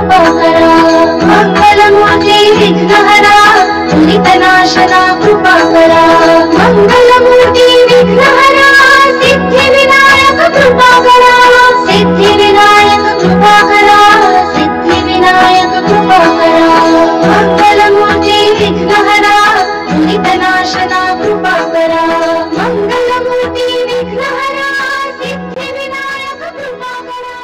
कृपाकरा मंगलमूर्ती विघ्नहरा दुरितनाशना कृपाकरा मंगलमूर्ती विघ्नहरा सिद्धिविनायक कृपाकरा सिद्धिविनायक कृपाकरा सिद्धिविनायक कृपाकरा मंगलमूर्ती विघ्नहरा दुरितनाशना कृपाकरा मंगलमूर्ती विघ्नहरा सिद्धिविनायक कृपाकरा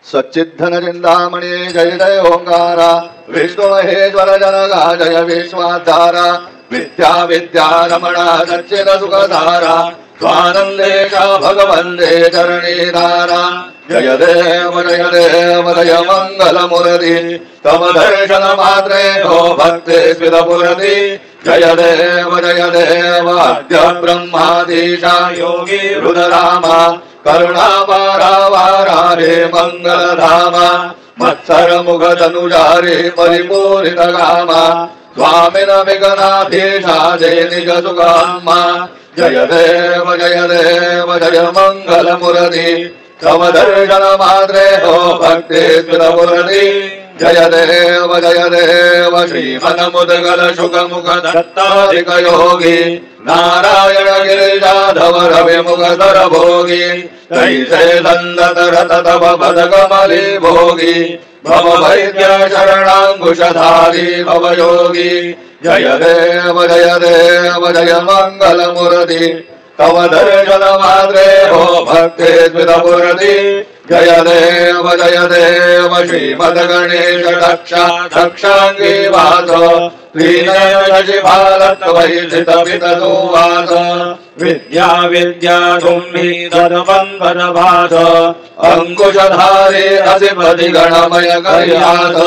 सच्चिद्धन चिंतामणि जय जय ओंकारा विष्णु महेश्वर जनगा जय विश्वाधारा विद्या विद्या रमणा सच्चिद सुखधारा स्वानंदेशा भगवंदे चरणीधारा जय देव जय मंगल मुरली तव दर्शन मात्रे हो भक्ति स्मितपुरति जय देव अद्य ब्रह्माधीशा योगी रुद्रामा करुणापारावारा रे मंगलधामा मत्सर मुख तनुजारे परिपूरित कामा स्वामिन विघ्नाधीशा जय निज सुखामा जय देव जय मंगल मुरली तव दर्शन मात्रे हो भक्ति स्मितपुरति जय देव श्रीमन मुदगल शुक मुख दत्ताधिक योगी नारायण गिरिजाधव रवि मुख धर भोगी तैसे दंदत रत तव पद कमली भोगी भव वैद्य शरणांकुशधारी भव योगी जय देव जय मंगल मूर्ति तव दर्शन मात्रे हो भक्ति स्मितपुरति जय देव श्रीमद गणेश दक्षांगी वासो श्रीनयनशिभालत्वैसितपितसुवास विद्या विद्या तुम्हि तद्वन्वन भास अंकुशधारी अधिपति गणमय कयास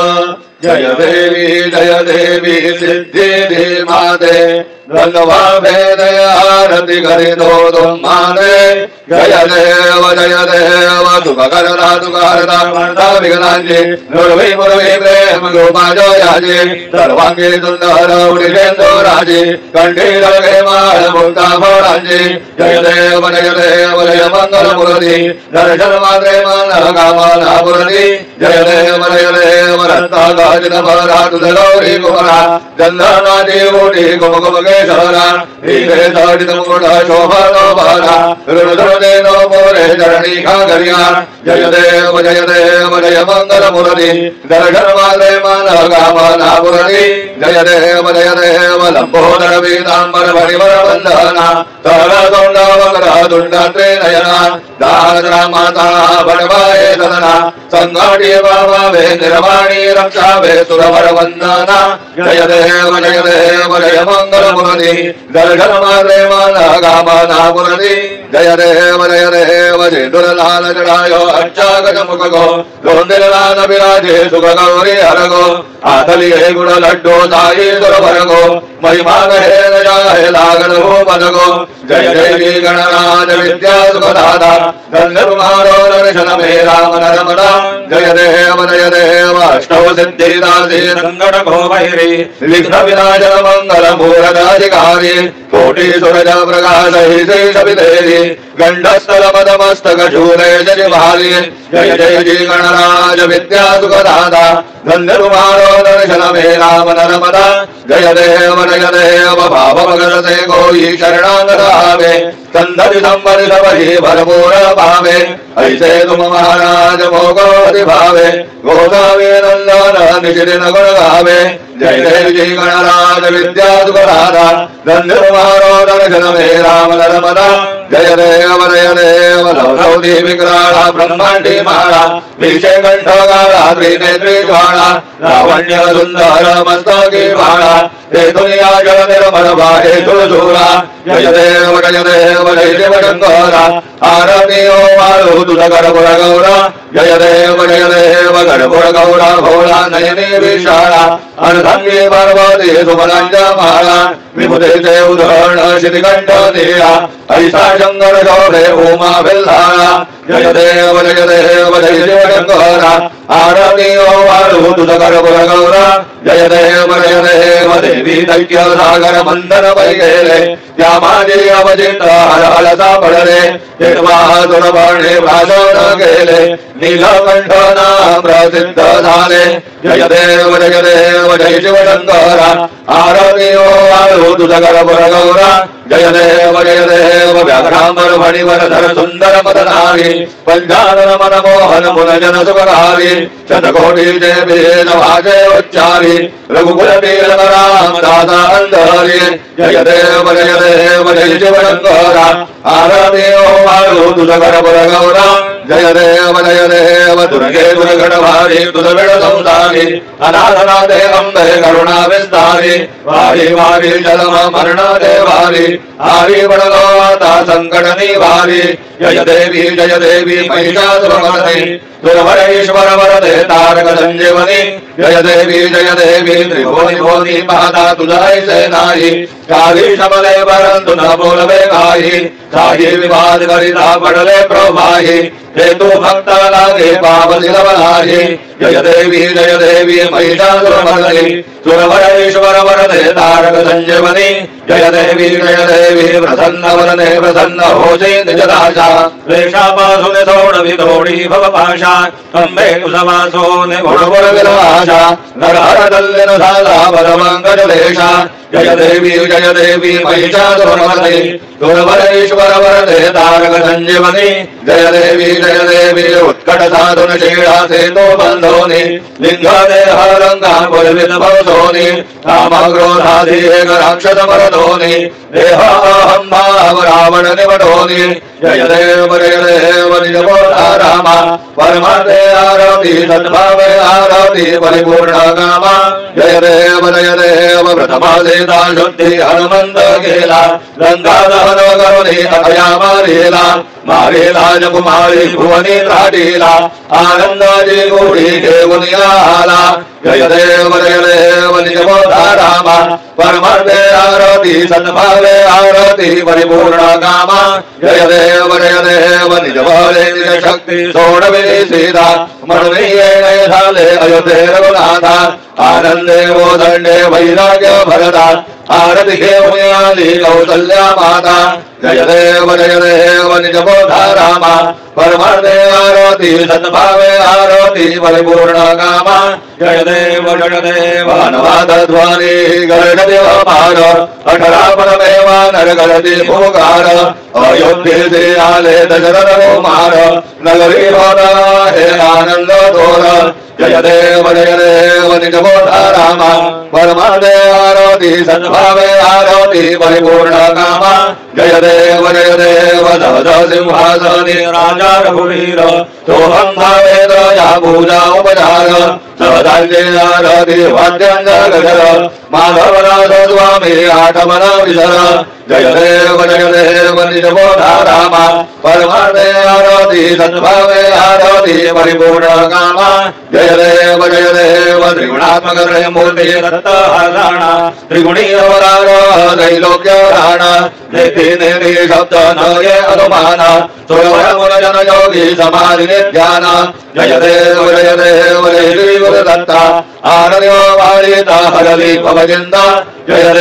जय देवी सिद्धि धीमाते धनवा भेद आरति करि दो तुम माने जय देव सुखकरता सुखहरता मर्ता विघ्नांजी नुर्वी मुर्वी प्रेम गोपा जयाजी सर्वांगी सुंदर उडिषेन्दो राजी कंठी लगे माल मुक्ता भोरांजी जय देव जय मंगल मूर्ति दर्शन मात्रे मन कामना पूर्ति जय देव रत्ता गाजित भरा तुझ गौरी कुमरा चंदनादी बूटी कुम कुम केशरा हीरे साडित मुकुट शोभा नो भारा रुद्र नो मोरे चरणी खागरिया जय देव जय मंगल मूर्ति दर्शन मात्रे मन कामना पूर्ति जय देव लंबोदर पीतांबर परिवर वंदना तर दौंड वक्र दुंड त्रिनयना दादरा माता बड़वाए सदना संगाटी बाबा वे निर्वाणी रक्षा वे सुरवर वंदना जय देव जय मंगल मूर्ति दर्शन मात्रे मन कामना पूर्ति जय देव जय दुर्लाल जड़ायो अच्छा गज मुख गो दोंदिल लाल विराजे सुख गौरी हर गो आथलिए गुण लड्डो साई दुर्भर गो महिमा गहे न जाहे लागन हो मन गो जय देवी गणराज विद्या सुखदाता गंधर्व मारो दर्शन मेरा मन रमणा जय देव अष्टौ सिद्धिदासी संकट भो भैरी विघ्न विनाशन मंगल मूर्धाधिकारी कोटि सूरज प्रकाश ही शेष विधेरी गंडस्थल पदमस्तक शूले जय भाली जय जी गणराज विद्या सुखदाता गंधर्व मारो दर्शन मेरा मन रमणा जय देव भाव भगत से कोई शरणागत आवे संधि संबंध वही भरपूर भावे ऐसे तुम महाराज मोगो भावे गोदावे नंदन निशिदिन गुण गावे जय देव जी गणराज विद्या सुखदाता गंधर्व मारो दर्शन मेरा मन रमणा जय देव लौधौधी विक्राळा ब्रह्मांडी माळा विषय कंठ गाळा त्रिनेत्री ज्वाळा लावण्य सुंदर मस्तकी बाळा हे दुनिया जल निर्मल बाहे तुळजूळा जय देव जय शिवशंकरा आरती ओ माळू तुझ गणपुर गौरा जय देव गणपुर गौरा भोळा नयनी विशाळा अर्धांगी पार्वती सुमनांच्या माळा विभूतीचे उधरण श्रीकंठ देया ऐसा शंकर शोभे उमा बिल्हाळा जय देव जय शिवशंकरा आरती ओ माळू तुझ गणपुर गौरा जय देव देव देवी दैत्य सागर मंदन वैगेले यामाजी अवचित हर हलसा पडले दुर्वर्णे भाषण गेले नीलकंठ नाम प्रसिद्ध झाले जय देव जय शिव शंकर आरती ओ आलो तुझकर गौरा जय देव व्याघ्रांबर फणीवर धर सुंदर मदनारी पंचानन मनमोहन मुनजन सुखकारी शतकोटी देवी नवाजे उच्चारी रघुकुल वीर राम दादा अंधरी जय देव जय शिव शंकर आरती ओ आलो तुझकर गौरा जय देव दुर्गे दुर्घट भारी दुर्विण संसारी अनाथनाथे अंबे करुणा विस्तारी वारी वारी जलम मरण देवारी आरी बड़लो आता संकट निवारी जय देवी महिषासुरमर्दिनी दुर्वरेश्वर वरदे तारक संजीवनी जय देवी त्रिभुवनी भुवनी पादा तुझाई से नाही काली शमले परंतु न बोलवे काही काही विवाद करिता पडले प्रभाही हेतु भक्त लागे पावसी लवलाही जय देवी महिषासुरमर्दिनी सुरवरेश्वर वरदे तारक संजीवनी जय देवी प्रसन्न वरदे प्रसन्न होशी निज दासा रेषापासून सोड विधोडी भव पाशा अंबे तुझवासो निगुण गुण विलासा नरहर दल्लिन साधा परमंगज देशा जय देवी महिषासुरमर्दिनी सुरवरेश्वर वरदे तारक संजीवनी जय देवी उत्कट साधुन शीला सेतो बंधोनी लिंग देह रंगापुरविद भवसोनी काम क्रोधादि एक राक्षस मरदोनी देह अहं भाव रावण निवटोनी जय देव निज बोधा रामा परमार्थे आरती सद्भावे आरती परिपूर्ण कामा जय देव प्रथमा सीता शुद्धि हनुमंत गेला लंका दहन करुणी अभया मारेला जगुमारी भुवनी त्राटीला आनंदाची गोडी घेऊन आला जय देव निज बोधा रामा परमार्थे आरती सद्भावे आरती परिपूर्ण कामा जय देव निज बले निज शक्ती सोडवे सीता म्हणून झाले अयोध्ये रघुनाथा आनंदे गोदंडे वैराग्य भरता आरती घेऊन आली कौसल्या माता जय देव निज बोधा रामा परमार्थे आरती सद्भावे आरती परिपूर्ण कामा जय देव अनुवाद ध्वनि गर्ग देव मार अठरा परमेवा नरगरती भोगार अयोध्ये आले दशरथ कुमार नगरी होता हे आनंद तोर जय देव निज बोधा रामा परमार्थे आरती सद्भावे आरती परिपूर्ण कामा जय देव दध सिंहासने राजा रघुवीर सोहं भावेद या पूजा उपचार सहधान्ये आरती वाद्यांग गजर माधवनाथ स्वामी आठमन विसर जय देव निज बोधा रामा परमार्थे आरती सद्भावे आरती परिपूर्ण कामा जय देव त्रिगुणात्मक मूर्ति दत्त हराणा त्रिगुणी अवतार त्रैलोक्य राणा नेति शब्द न ये अनुमान सुरवर मुन जन योगी समाधि ध्यान जय देव श्री गुरु दत्ता आरण्यो बालिता हरली भवजिंदा जय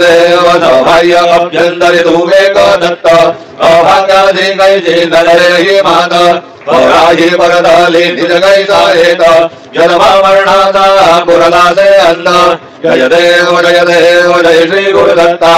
देव सौभाग्य अभ्यंतरि तू एक दत्त अभाग्याधि कैसी नरे ही मात पराही परदली निज कैसा हेत जन्म मरणाचा पुरला से अन्न जय देव जय श्री गुरु दत्ता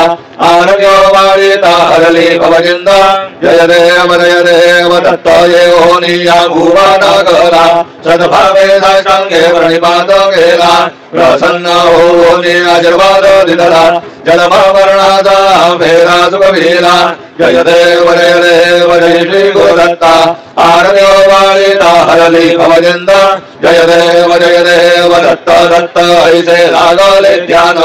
आरण्यो बालिता हरली भवजिंदा जय देव दत्त ये होनिया भुवन गला सद्भावे साष्टांगे प्रणिपात केला प्रसन्न होनी आशीर्वाद दिला जन्म मरणाचा फेरा सुखविला जय देव जय श्री गुरु दत्ता आरण्यो बालिता हरली भवजिंदा जय देव दत्त दत्त ऐसे लागले ध्यान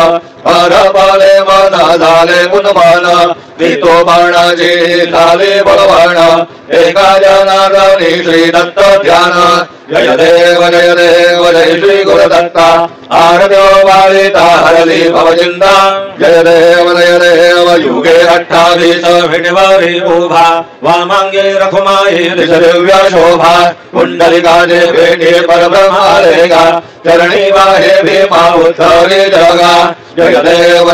हर पाले मन झाले गुणमान तो बाणाची झाले बळवाण एका जनार्दनी श्री दत्त ध्यान जय देव जय श्री गुरु दत्ता आरण्यो बालिता हरली भवजिंदा जय देव युगे 28 फेब्रुवारी उभा वामांगे रखुमाई दिव्य शोभा कुंडलिकाचे भेटे परब्रह्मालेगा चरणी वाहे भीमा उत्तरे जगा जय देव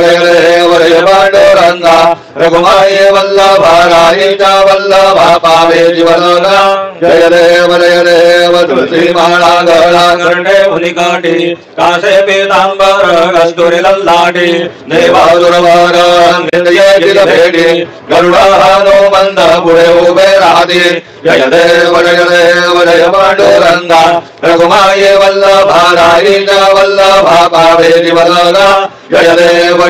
जय पांडुरंगा रघुमाई वल्लभा राईचा वल्लभा पावे जीवनगा जय देव तुलसी माळा गळा करणे मुनिकाठी कासे पीतांबर कस्तुरी लल्लाटी देवा दुर्वार निंदये भेटी गरुडानो मंद पुढे उभे राहते जय देव जय पांडुरंगा रघुमाई वल्लभा राईचा वल्लभा पावे जीवनगा जय देव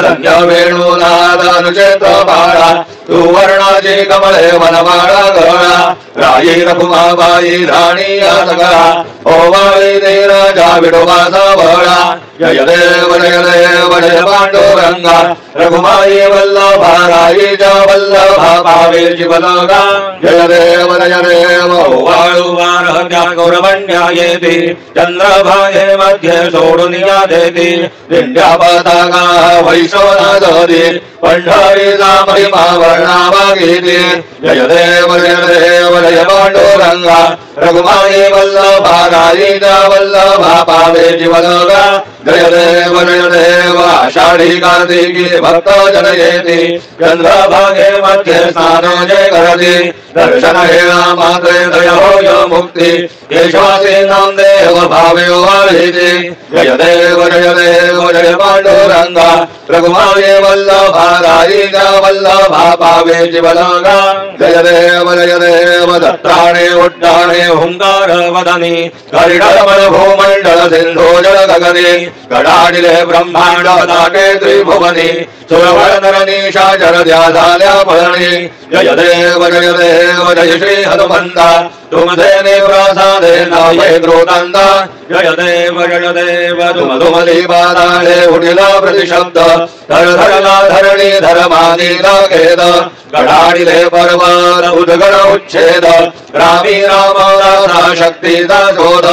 धन्य वेणुनादानुचेत्र बाळा तू वर्णाची कमळे वनमाळा गळा राई रघुमाबाई राणी सगळा ओवाळी दे राजा विडोबाचा बळा जय देव जय पांडुरंगा रघुमाई वल्लभा राईच्या वल्लभा पावे जीवनगा जय देव ओवाळू वारहत्या गौरवण्या येते चंद्रभागे मध्ये सोडून या देते दिंड्या पताका वैश्वनाथी पंढरीचा महिमा वर्णावा घेते जय देव जय पांडुरंगा रघुमाई वल्लभा राईचा वल्लभा पावे जीवनगा जय देव आषाढी कार्तिकी भक्त जन येते चंद्रभागे मध्ये स्नान जय करते दर्शन हेळा मात्रे दय होय मुक्ती केशवासी नाम देव भावे वाळीते जय देव जय पांडुरंगा रघुमाई वल्लभा राईचा वल्लभा पावे जीवनगा जय देव दत्ताणे उड्डाणे हुंकार वदनी गरुडमल भूमंडल सिंधू जल गगने गडाडिले ब्रह्मांड दाटे त्रिभुवनी सुरवळ नरनीशा जरद्या झाल्या पळणी जय देव जय श्री हनुमंता तुम देने प्रसादे नाये द्रोतांदा जय देव तुम तुमली बादाळे उठिला प्रतिशब्द धर धरला धरणी धर्मानी खेद गडाडिले पर्वत उद्गण उच्छेद रामी राम शक्तीचा शोध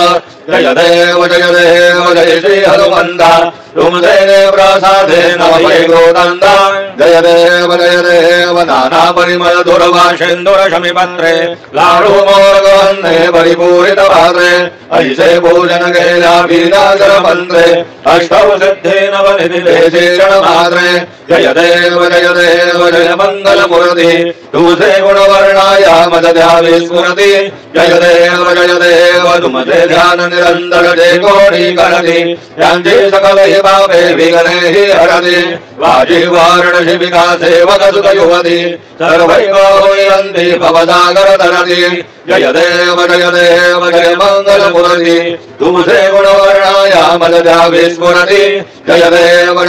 जय देव जय श्री हनुमंता तुम देने प्रसादे नाये द्रोतांदा जय देव नाना परिमल दुर्वाशेंदुर शमीपत्रे लाडू मोरगन्ने परिपूरित पात्रे ऐसे भोजन गेल्या विनागर मंत्रे अष्टौ सिद्धे नवनिधि चरण मात्रे जय देव जय मंगल मूर्ति तुझे गुण वर्णाया मद ध्यावे स्मृति जय देव तुमचे ध्यान निरंतर जे कोणी करते यांचे सकल हे पापे विघ्ने हि हरते वाजी वारण शिविका सेवक सुत युवती सर्वैकन्ति भवसागर तरती जय देव जय मंगल मूर्ति तुमसे गुण वर्णाया मद ध्यावे स्मृति जय देव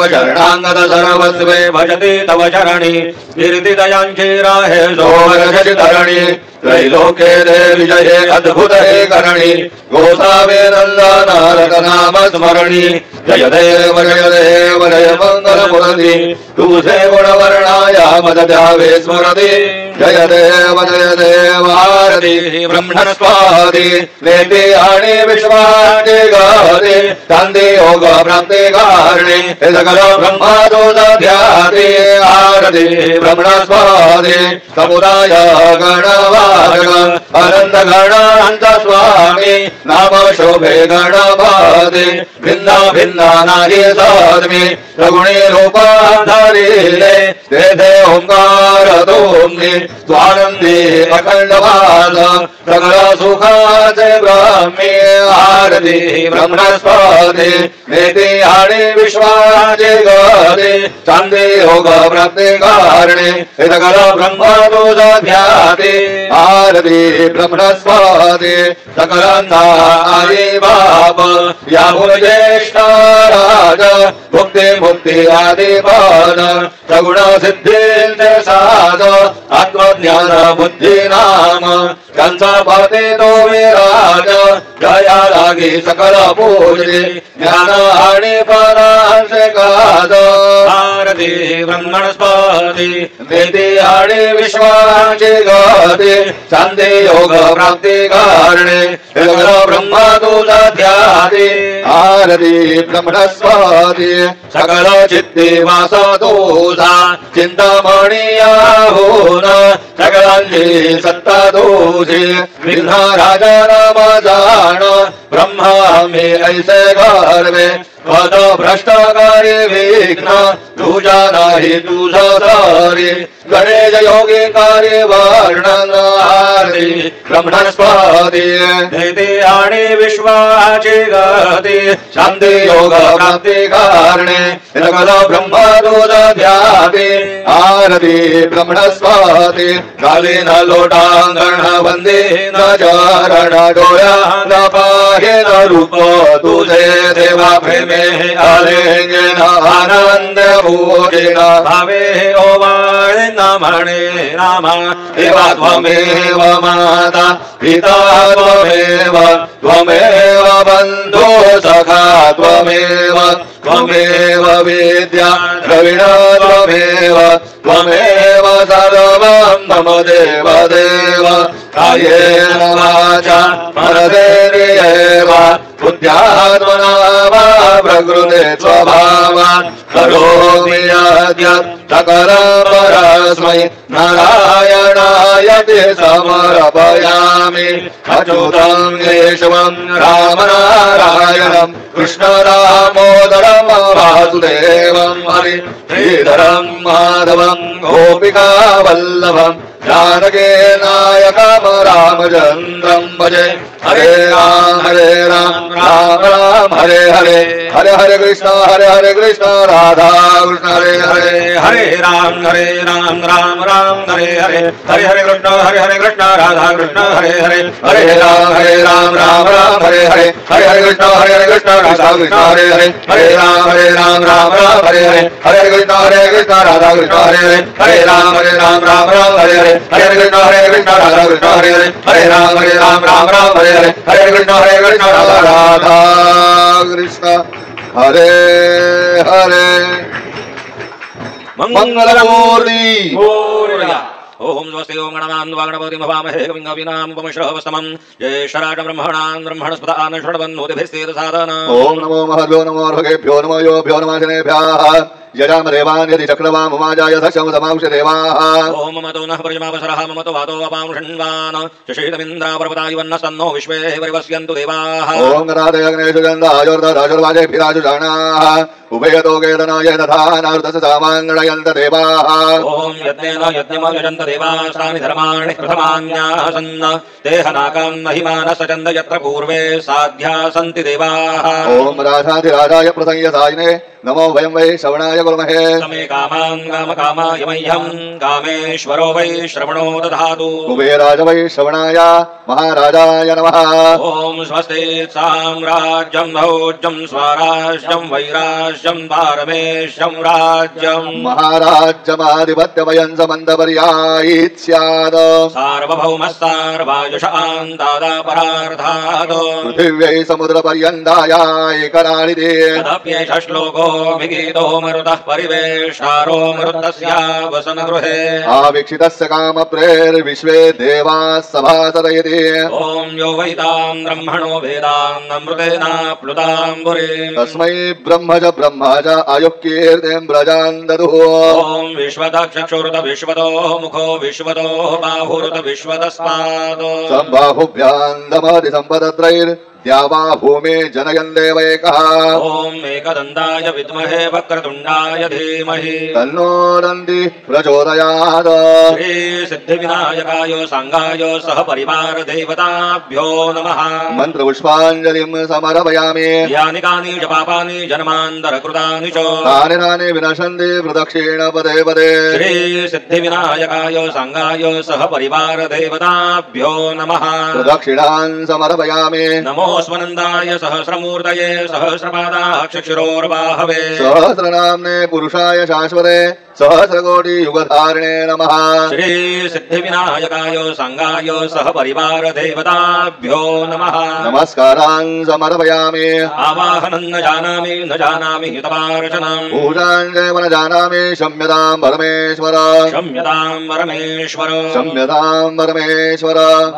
शरणांगत सर्वस्वे भजते तव चरणी कीर्ति दयांची राहे सोवर धरणी त्रैलोके दे विजये अद्भुत हे करणी गोसावे नंदनारक नाम स्मरणी जय देव जय मंगल मूर्ति तुझे गुण वर्णाया मद ध्यावे स्मृति जय देव आरती ब्रह्मण स्वादी नेते आणि विश्वाचे गाते तांदे योग प्राप्ते कारणे सकल ब्रह्मा दोष ध्याते आरती ब्रह्मण स्वादी समुदाय गणवार्ग अनंत गणांत स्वामी नाम शोभे गणपते भिन्ना भिन्ना नाही साधमी सगुणी रूपाधारिले तेथे ओंकार तुमने स्वानंदी अखंड भास सगळ सुखाचे ब्रह्मी आरती ब्रह्मस्पती नेते आणि विश्वाचे गते चांदे योग प्राप्ते कारणे सकल ब्रह्म तुझ ध्याते आरती ब्रह्मस्पती सकलांना आई बाप याहून ज्येष्ठ राज मुक्ती आदि पाद सगुण सिद्धींचे साध आत्मज्ञान बुद्धी नाम त्यांचा पाते तो विराज जया लागी सकल पूजे ज्ञान आणि परांचे काद आरती ब्रह्मणस्पती नेते आणि विश्वाचे गते चांदे योग प्राप्ती कारणे सकल ब्रह्म तुझ ध्याते आरती ब्रह्मणस्पति सकल चित्ते वासदोषा चिंतामणिया हो न सकलांजी सत्ता दोषी विघ्न राजा नाम जान ब्रह्मा में ऐसे घर में पद भ्रष्ट कार्य विघ्न तुझा नाही तुझा सारे गणेश योगी कार्य वर्णन आरती ब्रह्मणस्पति देते आणि विश्वाची गती शांती योग प्राप्ती कारणे सकल ब्रह्म दूध ध्याते आरती ब्रह्मणस्पति काली न लोटांगण वंदे न चरण डोळ्या न पाहे न रूप तुझे देवा प्रेमे आलेंगे न आनंद भोजेन भावे ओवाळे न म्हणे रामा देवा त्वमेव माता पिता त्वमेव त्वमेव बंधु सखा त्वमेव त्वमेव विद्या द्रविण त्वमेव त्वमेव सर्वं मम देव देव कायेन वाचा मनसेन्द्रियैव बुद्ध्यात्मना वा प्रकृते स्वभावात् करोमि यद्य सकलं परस्मै नारायणाय ते समर्पयामि अच्युतं केशवं रामनारायणं कृष्ण दामोदरं वासुदेवं हरि श्रीधरं माधवं गोपिका वल्लभं जानकी नायकं रामचन्द्रं भजे हरे राम राम राम हरे हरे हरे हरे कृष्ण राधा कृष्ण हरे हरे हरे राम राम राम हरे हरे हरे हरे कृष्ण राधा कृष्ण हरे हरे हरे राम राम हरे हरे हरे हरे कृष्ण राधा कृष्ण हरे हरे हरे राम राम हरे हरे हरे कृष्ण राधा कृष्ण हरे हरे हरे राम राम हरे हरे हरे कृष्ण राधा कृष्ण हरे हरे हरे राम हरे हरे हरे कृष्ण राधा कृष्ण हरे हरे मंगलमूर्ति ओम स्वस्ति ओम गणनान् वागणपतिं भवामहे कविं कवीनामुपमश्रवस्तमं ज्येष्ठराजं ब्रह्मणस्पत आनश्वरवन्नोतिभिस्तेत साधना ओम नमो महद्भ्यो नमो भगेभ्यो नमो योभ्यो नमः शनेभ्यः यजाम देवान् यदि चक्रवामुमाजाय सशमदमांश देवाः ओम मतो नः प्रजमावसरः ममतो वातो अपांशन्वान् शशीतमिन्द्रापर्वतायवन्न सन्नो विश्वे परिवस्यन्तु देवाः ओम गणादय अग्नेषु गन्धायोर्दधाशुर्वाजेभिराजुषाणाः उभयतो केतनाय दधानार्दस सामाङ्गणयन्त देवाः ओम यज्ञेन यज्ञमयजन्त देवास्तानि धर्माणि प्रथमान्यासन्न देहनाकां महिमानः सचन्द यत्र पूर्वे साध्या सन्ति देवाः ओम राधाधिराजाय प्रसंयसायिने नमो वयं वै श्रवणाय कुर्महे समे कामां कामकामाय मह्यं कामेश्वरो वै श्रवणो दधातु कुबेराज वै श्रवणाय महाराजाय नमः ओम स्वस्ति साम्राज्यं भोज्यं स्वराज्यं वैराज्यं पारमेश्यं राज्यं महाराज्यमाधिपत्यमयं समन्तपर्यायित् स्यात् सार्वभौमः सार्वायुषान्तादापरार्थात् पृथिव्यै समुद्रपर्यन्ताय एकराणिते तदप्येष श्लोको विगीतो मरुतः परिवेष्टारो मरुतस्यावसनगृहे आवीक्षितस्य कामप्रेर्विश्वे देवाः सभासदयति ओम यो वैतां ब्रह्मणो वेदान्नमृतेनाप्लुताम्बुरीं तस्मै ब्रह्म च आयुक्कीर्तिं व्रजान् ददुः ओम विश्वतचक्षुरुत विश्वतो मुखो विश्वतो बाहुरुत विश्वतस्पादो सम्बाहुभ्यां दमति सम्पदत्रैर् द्यावा भूमे जनयन् देवैकः ओम एकदन्ताय विद्महे वक्रतुण्डाय धीमहि तन्नो दन्ति प्रचोदयात् श्री सिद्धिविनायकाय सांगाय सह परिवार देवताभ्यो नमः मन्त्रपुष्पाञ्जलिं समर्पयामि यानि कानि च पापानि जन्मान्तरकृतानि च तानि विनशन्ति प्रदक्षिण पदे पदे श्री सिद्धिविनायकाय सांगाय सह परिवार देवताभ्यो नमः प्रदक्षिणान् समर्पयामि नमो स्वनन्दाय सहस्रमूर्तये सहस्रपादाक्षशिरोर्बाहवे सहस्रनाम्ने पुरुषाय शाश्वते सहस्रकोटि युगधारिणे नमः श्री सिद्धिविनायकाय सांगाय सह परिवार देवताभ्यो नमः नमस्कारान् समर्पयामि आवाहनं न जानामि हितवार्चनं पूजां चैव न जानामि क्षम्यतां परमेश्वर क्षम्यतां परमेश्वर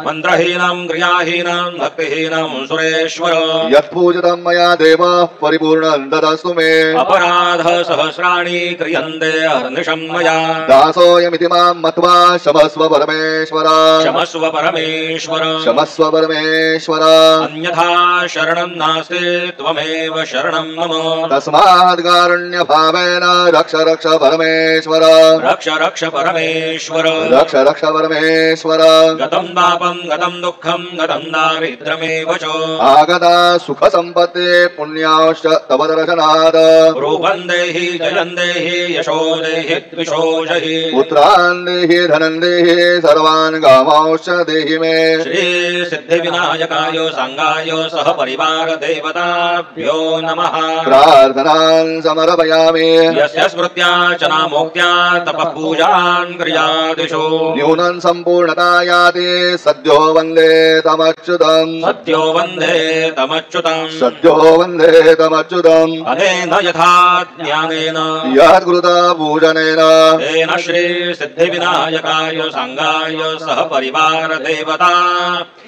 मन्त्रहीनं क्रियाहीनं भक्तिहीनं सुरे सर्वेश्वर यत्पूजितं मया देव परिपूर्णं ददास्तु मे अपराध सहस्राणि क्रियन्ते अहर्निशं मया दासोऽयमिति मां मत्वा क्षमस्व परमेश्वर क्षमस्व परमेश्वर क्षमस्व परमेश्वर अन्यथा शरणं नास्ति त्वमेव शरणं मम तस्माद्कारुण्यभावेन रक्ष रक्ष परमेश्वर रक्ष रक्ष परमेश्वर रक्ष रक्ष परमेश्वर गतं पापं गतं दुःखं गतं दारिद्र्यमेव च आगता सुख संपत्ति पुण्याश्च तव दर्शनात् रूपं देहि जयं देहि यशो देहि द्विषो जहि पुत्रान् देहि धनं देहि सर्वान् कामांश्च देहि मे श्री सिद्धिविनायकाय सांगाय सह परिवार देवताभ्यो नमः प्रार्थनान् समर्पयामि यस्य स्मृत्या च नामोक्त्या तपः पूजां क्रियादिषु न्यूनं सम्पूर्णता याति सद्यो वन्दे तमच्युतम् सत्यो वन्दे तमच्युतम् सद्यो वन्दे तमच्युतम् अनेन यथा ज्ञानेन यत्कृत पूजनेन तेन श्री सिद्धिविनायकाय सांगाय सह परिवार देवता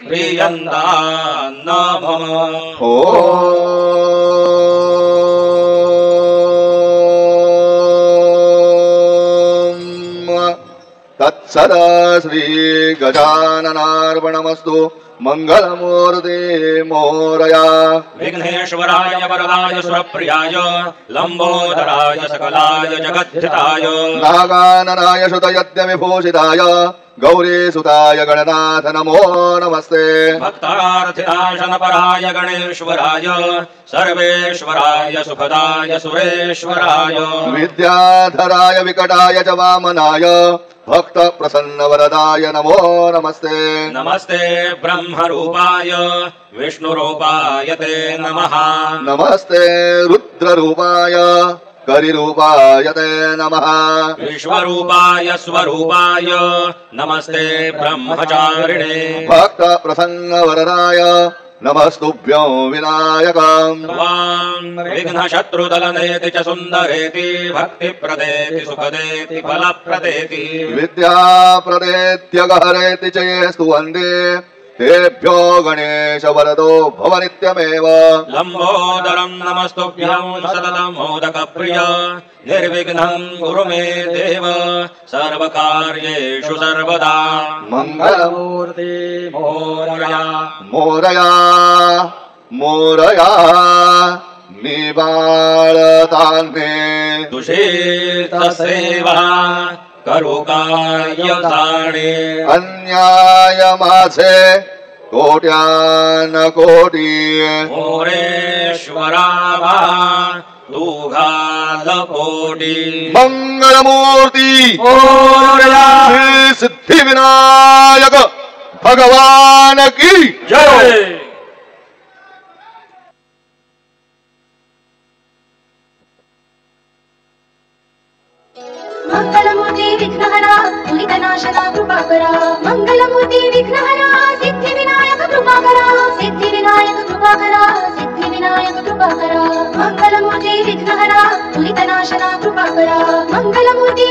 प्रीयन्ता न मम ॐ तत्सदा श्री गजाननार्पणमस्तु मंगलमूर्ते मोरया विघ्नेश्वराय वरदाय सुरप्रियाय लंबोदराय सकलाय जगद्धिताय नागाननाय श्रुतयज्ञविभूषिताय गौरीसुताय गणनाथ नमो नमस्ते भक्तार्थिनाशनपराय गणेश्वराय सर्वेश्वराय सुखदाय सुरेश्वराय विद्याधराय विकटाय च वामनाय भक्त प्रसन्न वरदाय नमो नमस्ते नमस्ते ब्रह्मरूपाय विष्णुरूपाय ते नमः नमस्ते रुद्ररूपाय करिरूपाय ते नमः विश्वरूपाय स्वरूपाय नमस्ते ब्रह्मचारिणे भक्त प्रसन्न वरदाय नमस्तुभ्यं विनायकम् त्वां विघ्नशत्रुदलनेति च सुन्दरेति भक्तिप्रदेति सुखदेति फलप्रदेति विद्याप्रदेत्यगहरेति च ये स्तुवन्ति तेभ्यो गणेश वरदो भव नित्यमेव लंबोदरं नमस्तुभ्यं सततं मोदकप्रिय निर्विघ्नं कुरु मे देव सर्वकार्येषु सर्वदा मङ्गलमूर्ति मोरया मोरया मोरया निवाळतान्मे दुषितसेवा करुकार्यताणे अन्याय माझे कोट्यान कोटी मोरेश्वरावा तू घालपोटी मंगलमूर्ती मोरया श्री सिद्धिविनायक भगवान की जय मंगलमूर्ती विघ्नहरा दुरितनाशना कृपाकरा मंगलमूर्ती विघ्नहरा सिद्धिविनायक कृपाकरा सिद्धिविनायक कृपाकरा सिद्धिविनायक कृपाकरा मंगलमूर्ती विघ्नहरा दुरितनाशना कृपाकरा मंगलमूर्ती